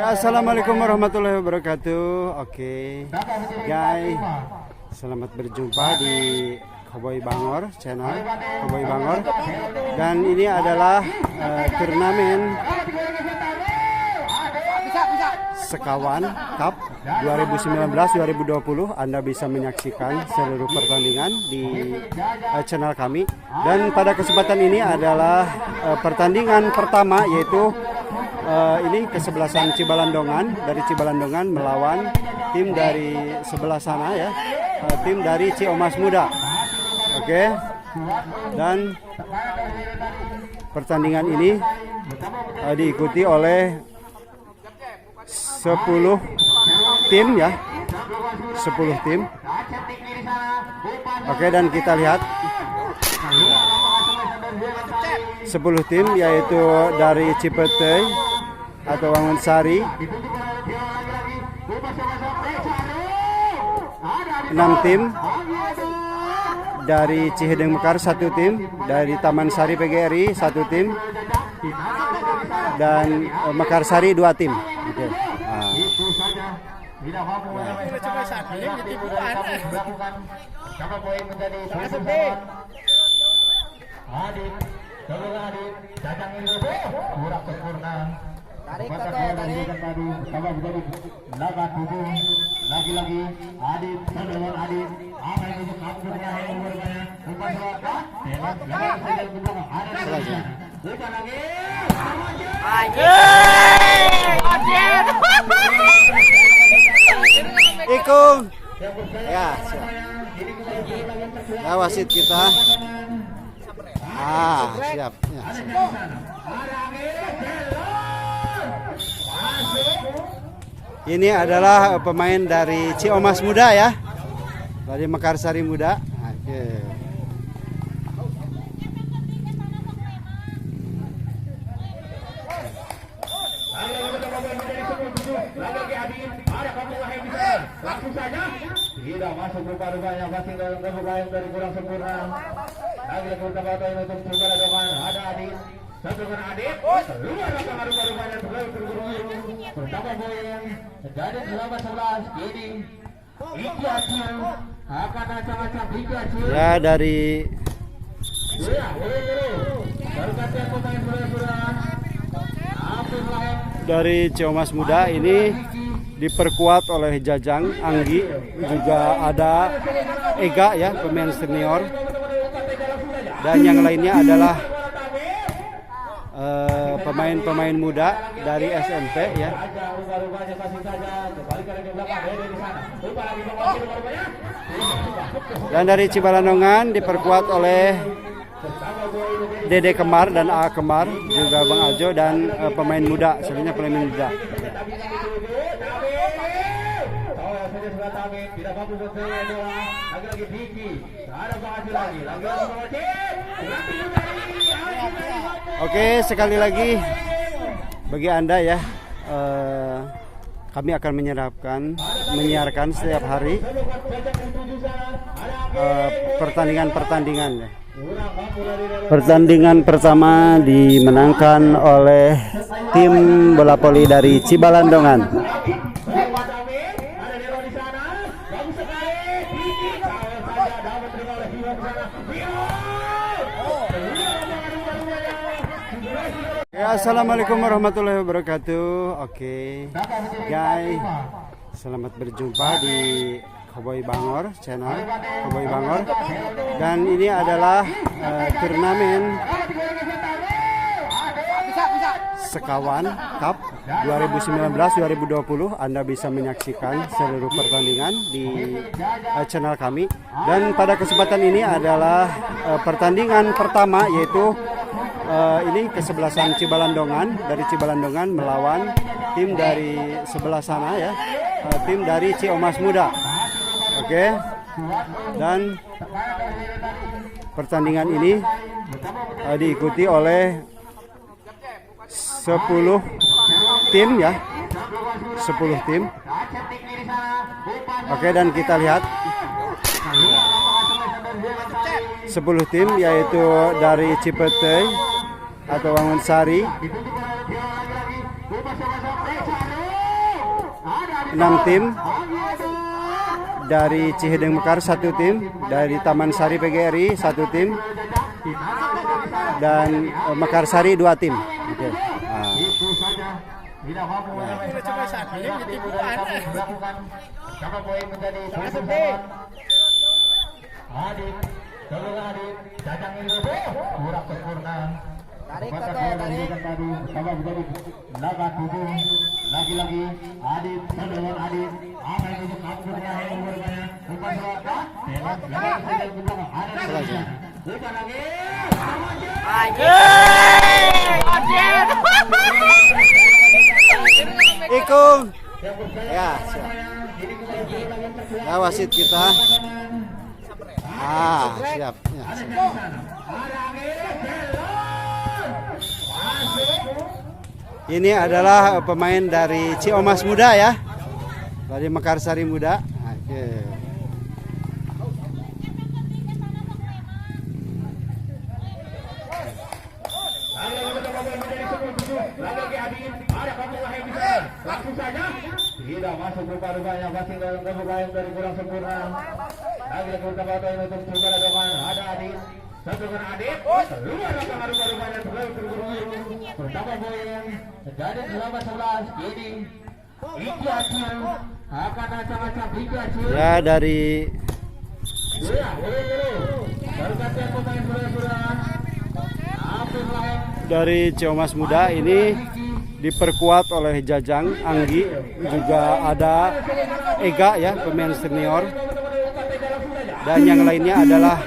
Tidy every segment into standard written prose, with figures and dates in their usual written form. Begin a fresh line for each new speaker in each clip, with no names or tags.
Assalamualaikum warahmatullahi wabarakatuh. Oke, guys, selamat berjumpa di Cowboy Bangor channel Cowboy Bangor. Dan ini adalah turnamen Sekawan Cup 2019-2020. Anda bisa menyaksikan seluruh pertandingan di channel kami. Dan pada kesempatan ini adalah pertandingan pertama, yaitu ini kesebelasan Cibalandongan, dari Cibalandongan melawan tim dari sebelah sana ya, tim dari Ciomas Muda. Oke. Dan pertandingan ini diikuti oleh 10 tim ya, 10 tim. Oke, dan kita lihat 10 tim, yaitu dari Cipete atau Wangunsari 6 tim, dari Cihideng Mekar 1 tim, dari Taman Sari PGRI 1 tim, dan Mekarsari 2 tim. Oke.
Tarik tarik lagi Adit saudara Adit apa yang untuk kamu yang berbanyak umpan selatan bukan lagi
Ikung ya, siap. Ya, wasit kita siap ya, siap. Ini adalah pemain dari Ciomas Muda ya, dari Mekarsari Muda. Oke.
Langsung saja tidak masuk rupa-rupanya, masih dalam kebukaan dari kurang sempurna. Lagi beberapa yang untuk Cibalandongan ada Adit. Satukan Adit, keluar lapangan rupa-rupanya terburu-buru pertama poin dari 11 ini Iki Acil akan acak-acak Iki Acil
ya, dari Ciomas Muda ini diperkuat oleh Jajang, Anggi, juga ada Ega ya, pemain senior, dan yang lainnya adalah pemain-pemain muda dari SMP ya. Dan dari Cibalandongan diperkuat oleh Dede Kemar dan A Kemar, juga Bang Ajo, dan pemain muda, sebenarnya pemain muda. Oke, sekali lagi bagi Anda ya, kami akan menyiarkan setiap hari pertandingan-pertandingan ya. Pertandingan pertama dimenangkan oleh tim bola voli dari Cibalandongan. Ya, assalamualaikum warahmatullahi wabarakatuh. Oke, guys, selamat berjumpa di Cowboy Bangor channel Cowboy Bangor. Dan ini adalah turnamen Sekawan Cup 2019-2020. Anda bisa menyaksikan seluruh pertandingan di channel kami. Dan pada kesempatan ini adalah pertandingan pertama, yaitu ini kesebelasan Cibalandongan, dari Cibalandongan melawan tim dari sebelah sana ya, tim dari Ciomas Muda. Oke. Dan pertandingan ini diikuti oleh 10 tim ya, 10 tim. Oke, dan kita lihat 10 tim, yaitu dari Cipete atau Wangunsari 6 tim, dari Cihideng Mekar 1 tim, dari Taman Sari PGRI 1 tim, dan Mekarsari 2 tim. Oke.
Lagi-lagi Adit, Saudara Adit, apa yang untuk kamu yang berbanyak umpan selatan, bukan lagi,
Ikung. Ya, siap. Ya, wasit kita. Siap. Ya, siap. Ini adalah pemain dari Ciomas Muda ya, dari Mekarsari Muda. Oke.
Langsung saja tidak masuk rupa-rupanya passing dalam kebukaan dari kurang sempurna. Lagi pertama yang untuk saudara Doman ada Adit. Satukan Adit, keluar lapangan rupa-rupanya terburu-buru. Pertama poin jadi 11 ini Iki Acil akan acak-acak Iki Acil.
Ya, dari Ciomas Muda ini diperkuat oleh Jajang, Anggi, juga ada Ega ya, pemain senior, dan yang lainnya adalah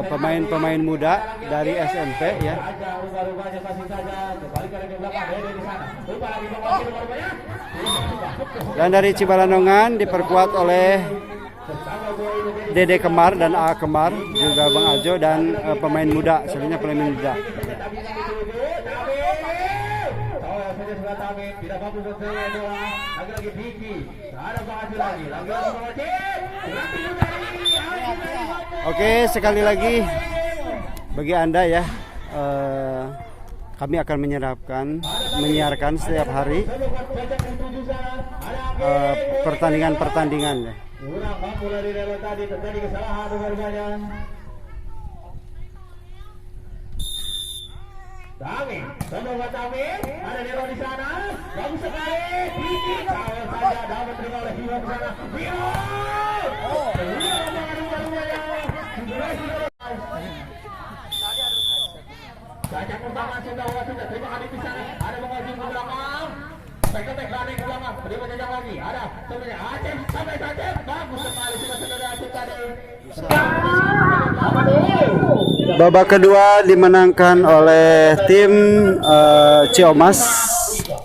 pemain-pemain muda dari SMP ya. Dan dari Cibalandongan diperkuat oleh Dede Kemar dan A Kemar, juga Bang Ajo, dan pemain muda, sebenarnya pemain muda. Oke, sekali lagi bagi Anda ya, kami akan menyiarkan setiap hari pertandingan-pertandingan ya.
Tami, ada Nero di sana, bagus sekali, Diki, kalau saja dapat terima oleh Hiro di sana, Hiro, Sajak pertama sudah terima Adit di sana, ada mengaji ke belakang, Tek-tek lari ke belakang, terima Jajang lagi, ada sebenarnya Aceh, sampai saja, bagus sekali sudah saudara Aceh tadi.
Babak kedua dimenangkan oleh tim Ciomas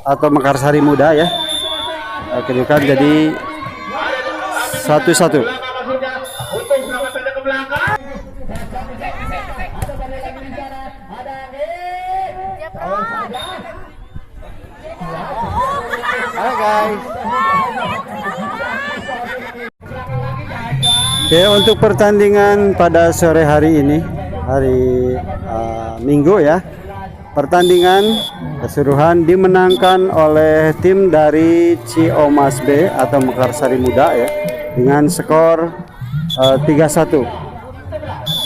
atau Mekarsari Muda ya. Kedudukan jadi 1-1. Halo guys. Ya, untuk pertandingan pada sore hari ini, hari Minggu ya, pertandingan keseluruhan dimenangkan oleh tim dari Ciomas B atau Mekarsari Muda ya, dengan skor 3-1.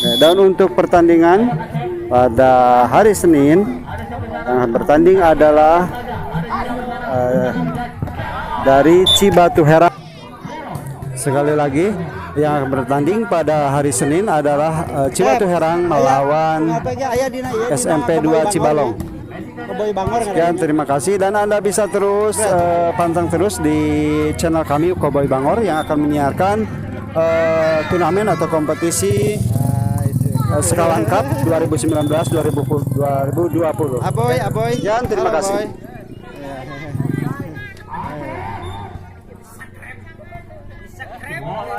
Ya, dan untuk pertandingan pada hari Senin yang bertanding adalah dari Cibatu Herang. Sekali lagi, yang bertanding pada hari Senin adalah Cibatu Herang melawan SMP 2 Cibalong.
Keboy Bangor.
Sekian, terima kasih dan Anda bisa terus pantang terus di channel kami Cowboy Bangor yang akan menyiarkan turnamen atau kompetisi Sekalan Cup 2019-2020.
Aboy.
Sekian, terima kasih.